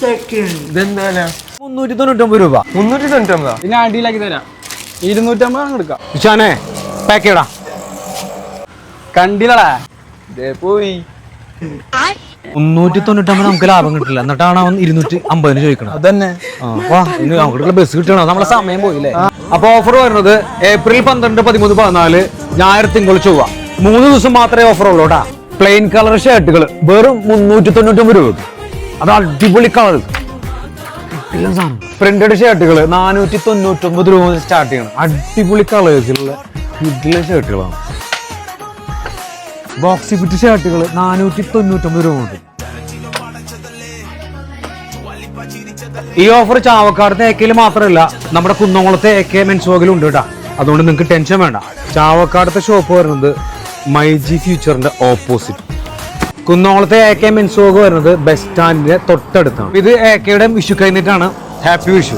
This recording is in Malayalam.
ഇതെന്താ 399 രൂപ. 399? പിന്നെ അടിയിലാക്കി തരാം. 250 എടുക്കാം. ഇഷാനെ പാക്ക് ചെയ്യടാ. കണ്ടില്ലടാ പോയി. 399 നമുക്ക് ലാഭം കിട്ടില്ല. എന്നിട്ടാണ് അവൻ 250 ചോദിക്കണം. അതന്നെ നമുക്ക് ബസ് കിട്ടണം. നമ്മളെ സമയം പോയില്ലേ. അപ്പൊ ഓഫർ വരുന്നത് ഏപ്രിൽ 12, 13, 14 ഞായർ, തിങ്കൾ, ചൊവ്വ 3 ദിവസം മാത്രമേ ഓഫർ ഉള്ളൂ കേട്ടാ. പ്ലെയിൻ കളർ ഷർട്ടുകൾ വെറും 399 രൂപ. അത് അടിപൊളി കളർ. പ്രിന്റഡ് ഷർട്ടുകൾ 499 രൂപ സ്റ്റാർട്ട് ചെയ്യണം. അടിപൊളി കളേഴ്സിലുള്ള കിഡിലെ ഷർട്ടുകളാണ്. ബോക്സി ഫിറ്റ് ഷർട്ടുകൾ 499 രൂപ ഉണ്ട്. ഈ ഓഫർ ചാവക്കാടത്തെ ഏക്കയിൽ മാത്രമല്ല, നമ്മുടെ കുന്നംകുളത്തെ AK മെൻസ് വോഗിലും ഉണ്ട് കേട്ടാ. അതുകൊണ്ട് നിങ്ങൾക്ക് ടെൻഷൻ വേണ്ട. ചാവക്കാടത്തെ ഷോപ്പ് വരുന്നത് മൈജി ഫ്യൂച്ചറിന്റെ ഓപ്പോസിറ്റ്. കുന്നംകുളത്തെ AK മെൻസ് വോഗ് വരുന്നത് ബസ് സ്റ്റാൻഡിന്റെ തൊട്ടടുത്താണ്. ഇത് AKയുടെ വിഷു കഴിഞ്ഞിട്ടാണ്. ഹാപ്പി വിഷു.